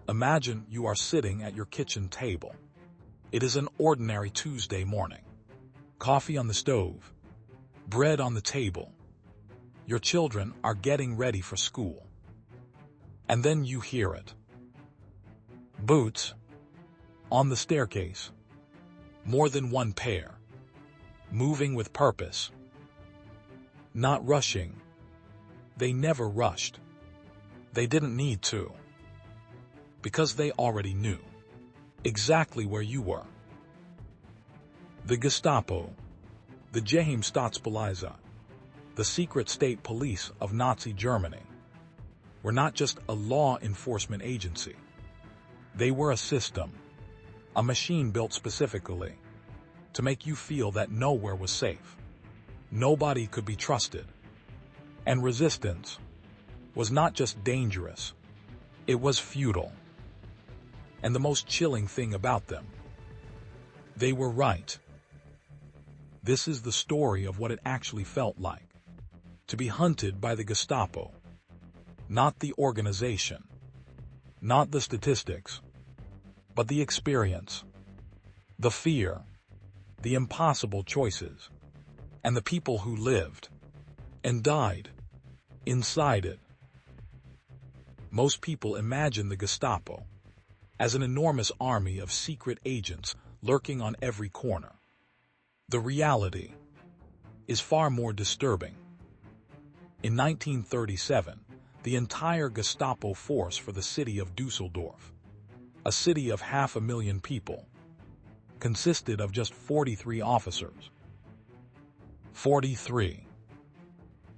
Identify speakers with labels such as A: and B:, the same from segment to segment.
A: Imagine you are sitting at your kitchen table. It is an ordinary Tuesday morning. Coffee on the stove, bread on the table. Your children are getting ready for school. And then you hear it. Boots. On the staircase. More than one pair. Moving with purpose. Not rushing. They never rushed. They didn't need to. Because they already knew exactly where you were. The Gestapo, the Geheimstaatspolizei, the secret state police of Nazi Germany, were not just a law enforcement agency. They were a system, a machine built specifically to make you feel that nowhere was safe. Nobody could be trusted. And resistance was not just dangerous, it was futile. And the most chilling thing about them, they were right. This is the story of what it actually felt like to be hunted by the Gestapo. Not the organization, not the statistics, but the experience, the fear, the impossible choices, and the people who lived and died inside it. Most people imagine the Gestapo as an enormous army of secret agents lurking on every corner. The reality is far more disturbing. In 1937, the entire Gestapo force for the city of Dusseldorf, a city of 500,000 people, consisted of just 43 officers. 43.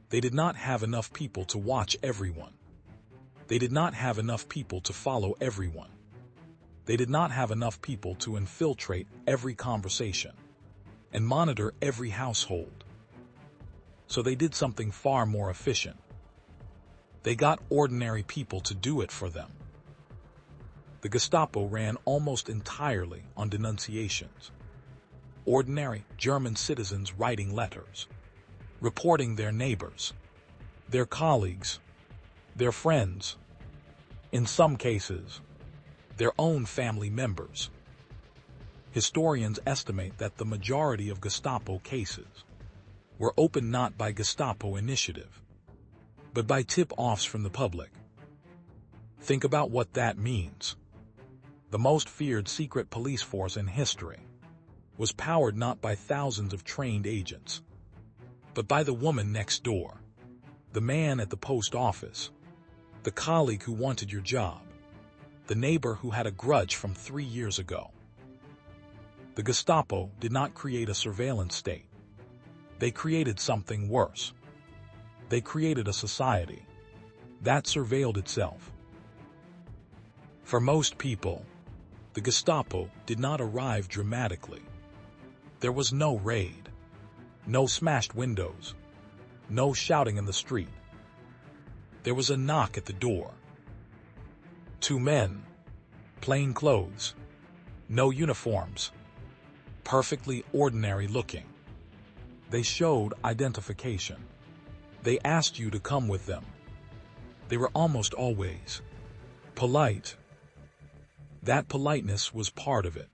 A: They did not have enough people to watch everyone. They did not have enough people to follow everyone. They did not have enough people to infiltrate every conversation and monitor every household. So they did something far more efficient. They got ordinary people to do it for them. The Gestapo ran almost entirely on denunciations. Ordinary German citizens writing letters, reporting their neighbors, their colleagues, their friends, in some cases, their own family members. Historians estimate that the majority of Gestapo cases were opened not by Gestapo initiative, but by tip-offs from the public. Think about what that means. The most feared secret police force in history was powered not by thousands of trained agents, but by the woman next door, the man at the post office, the colleague who wanted your job, the neighbor who had a grudge from 3 years ago. The Gestapo did not create a surveillance state. They created something worse. They created a society that surveilled itself. For most people, the Gestapo did not arrive dramatically. There was no raid, no smashed windows, no shouting in the street. There was a knock at the door. 2 men, plain clothes, no uniforms, perfectly ordinary looking. They showed identification. They asked you to come with them. They were almost always polite. That politeness was part of it.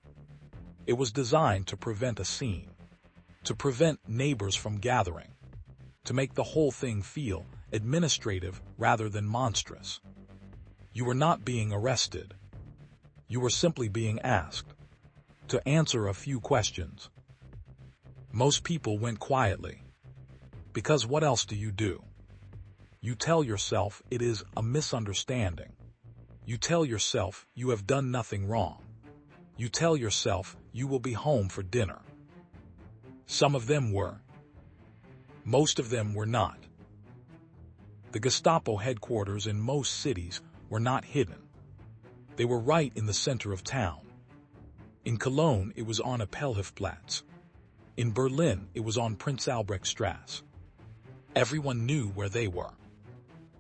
A: It was designed to prevent a scene, to prevent neighbors from gathering, to make the whole thing feel administrative rather than monstrous. You were not being arrested. You were simply being asked to answer a few questions. Most people went quietly, because what else do? You tell yourself it is a misunderstanding. You tell yourself you have done nothing wrong. You tell yourself you will be home for dinner. Some of them were. Most of them were not. The Gestapo headquarters in most cities were not hidden. They were right in the center of town. In Cologne, it was on Appellhofplatz. In Berlin, it was on Prince Albrechtstrasse. Everyone knew where they were.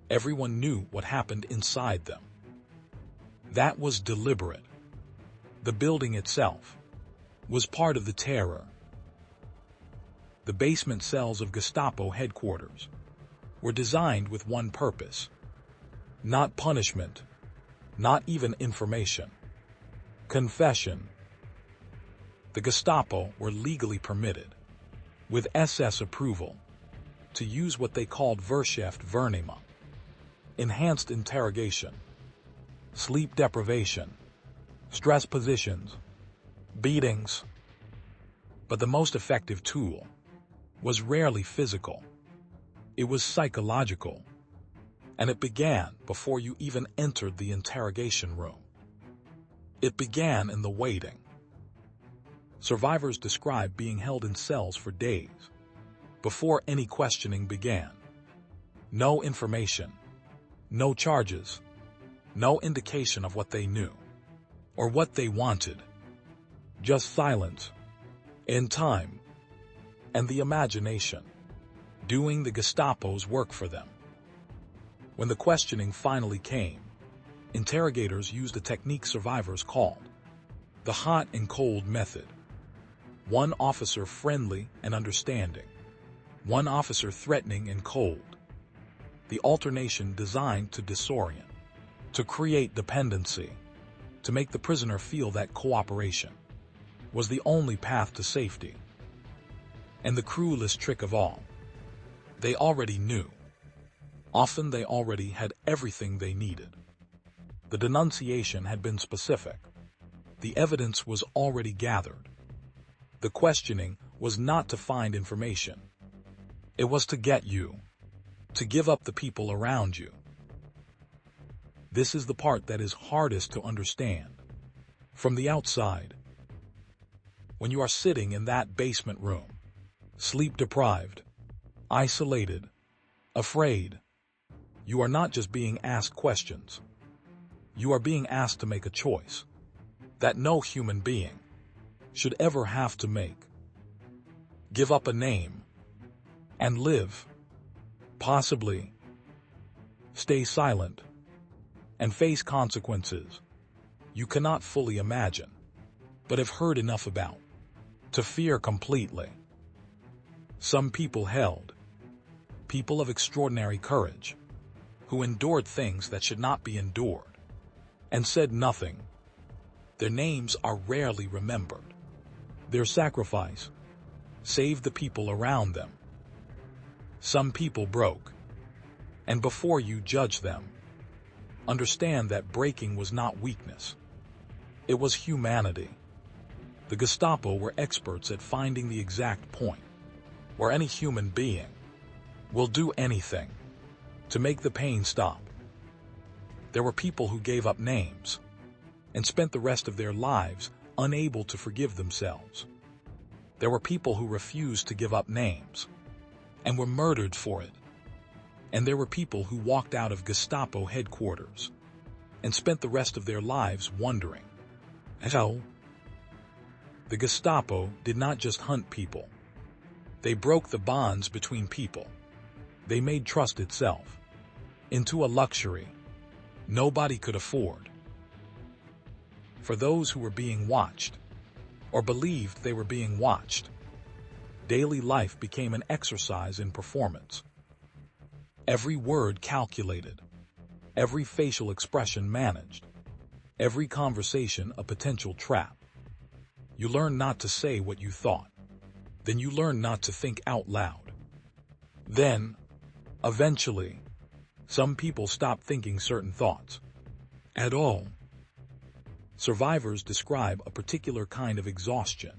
A: Everyone knew what happened inside them. That was deliberate. The building itself was part of the terror. The basement cells of Gestapo headquarters were designed with one purpose: not punishment, Not even information. Confession. The Gestapo were legally permitted, with SS approval, to use what they called Verschärft-Vernehmung, enhanced interrogation, sleep deprivation, stress positions, beatings. But the most effective tool was rarely physical. It was psychological, and it began before you even entered the interrogation room. It began in the waiting. Survivors describe being held in cells for days, before any questioning began. No information, no charges, no indication of what they knew, or what they wanted. Just silence, in time, and the imagination, doing the Gestapo's work for them. When the questioning finally came, interrogators used a technique survivors called the hot and cold method. One officer friendly and understanding, one officer threatening and cold. The alternation designed to disorient, to create dependency, to make the prisoner feel that cooperation was the only path to safety. And the cruelest trick of all, they already knew. Often they already had everything they needed. The denunciation had been specific. The evidence was already gathered. The questioning was not to find information. It was to get you, to give up the people around you. This is the part that is hardest to understand. From the outside, when you are sitting in that basement room, sleep-deprived, isolated, afraid, you are not just being asked questions. You are being asked to make a choice that no human being should ever have to make. Give up a name and live, possibly. Stay silent and face consequences you cannot fully imagine, but have heard enough about to fear completely. Some people held, people of extraordinary courage, who endured things that should not be endured, and said nothing. Their names are rarely remembered. Their sacrifice saved the people around them. Some people broke, and before you judge them, understand that breaking was not weakness. It was humanity. The Gestapo were experts at finding the exact point where any human being will do anything to make the pain stop. There were people who gave up names and spent the rest of their lives unable to forgive themselves. There were people who refused to give up names and were murdered for it. And there were people who walked out of Gestapo headquarters and spent the rest of their lives wondering, how? The Gestapo did not just hunt people. They broke the bonds between people. They made trust itself into a luxury nobody could afford. For those who were being watched, or believed they were being watched, daily life became an exercise in performance. Every word calculated, every facial expression managed, every conversation a potential trap. You learn not to say what you thought. Then you learn not to think out loud. Then, eventually, some people stop thinking certain thoughts at all. Survivors describe a particular kind of exhaustion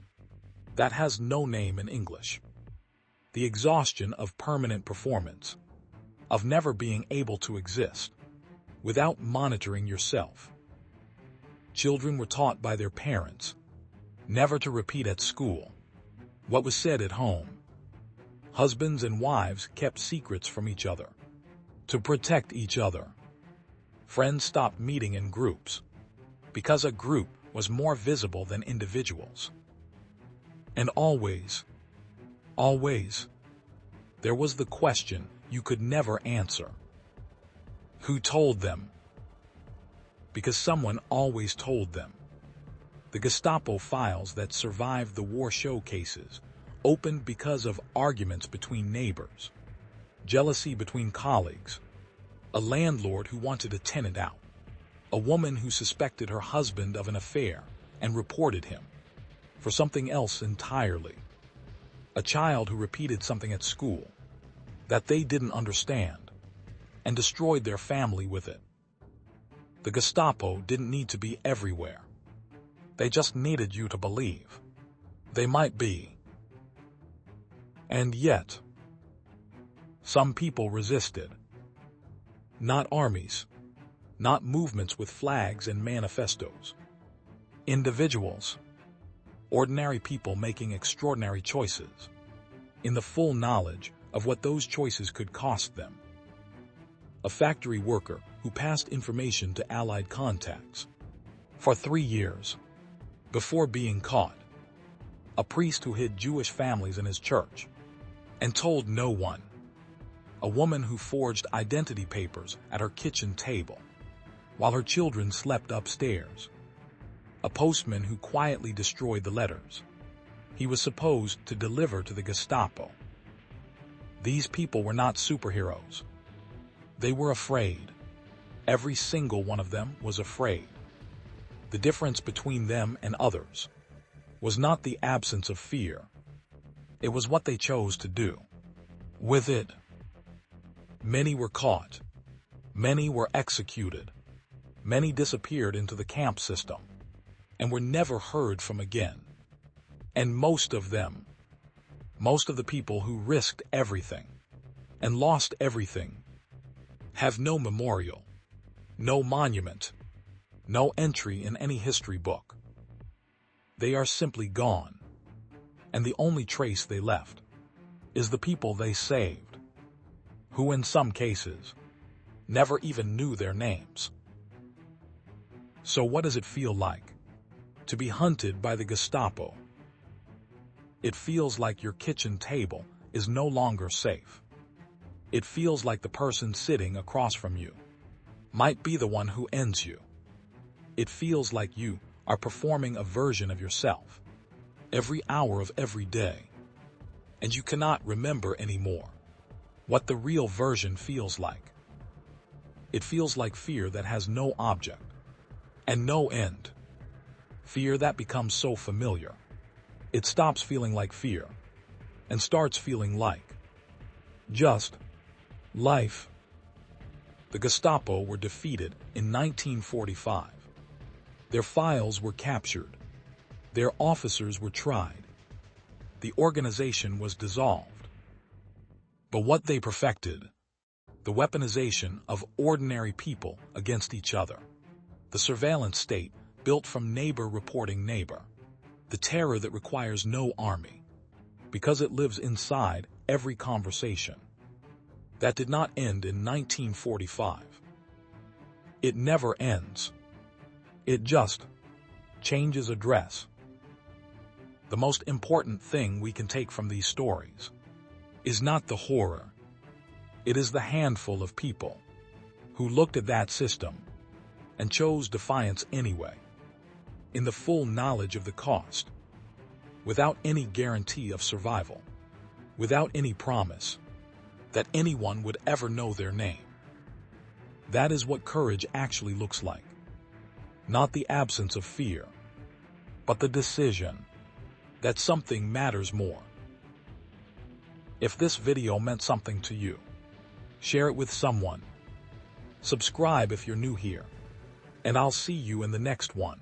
A: that has no name in English. The exhaustion of permanent performance, of never being able to exist without monitoring yourself. Children were taught by their parents never to repeat at school what was said at home. Husbands and wives kept secrets from each other to protect each other. Friends stopped meeting in groups because a group was more visible than individuals. And always, there was the question you could never answer. Who told them? Because someone always told them. The Gestapo files that survived the war showcases opened because of arguments between neighbors, jealousy between colleagues, a landlord who wanted a tenant out, A woman who suspected her husband of an affair and reported him for something else entirely. A child who repeated something at school that they didn't understand and destroyed their family with it. The Gestapo didn't need to be everywhere. They just needed you to believe they might be. And yet, some people resisted. Not armies, not movements with flags and manifestos. Individuals, ordinary people making extraordinary choices, in the full knowledge of what those choices could cost them. A factory worker who passed information to Allied contacts for 3 years before being caught. A priest who hid Jewish families in his church and told no one. A woman who forged identity papers at her kitchen table while her children slept upstairs. A postman who quietly destroyed the letters he was supposed to deliver to the Gestapo. These people were not superheroes. They were afraid. Every single one of them was afraid. The difference between them and others was not the absence of fear. It was what they chose to do with it. Many were caught. Many were executed. Many disappeared into the camp system and were never heard from again. And most of them, most of the people who risked everything and lost everything, have no memorial, no monument, no entry in any history book. They are simply gone, and the only trace they left is the people they saved, who in some cases never even knew their names. So what does it feel like to be hunted by the Gestapo? It feels like your kitchen table is no longer safe. It feels like the person sitting across from you might be the one who ends you. It feels like you are performing a version of yourself every hour of every day, and you cannot remember anymore what the real version feels like. It feels like fear that has no object and no end. Fear that becomes so familiar, it stops feeling like fear and starts feeling like just life. The Gestapo were defeated in 1945. Their files were captured. Their officers were tried. The organization was dissolved. But what they perfected, the weaponization of ordinary people against each other, the surveillance state built from neighbor reporting neighbor, the terror that requires no army, because it lives inside every conversation. That did not end in 1945. It never ends. It just changes address. The most important thing we can take from these stories is not the horror. It is the handful of people who looked at that system and chose defiance anyway, in the full knowledge of the cost, without any guarantee of survival, without any promise that anyone would ever know their name. That is what courage actually looks like. Not the absence of fear, but the decision that something matters more. If this video meant something to you, share it with someone. Subscribe if you're new here, and I'll see you in the next one.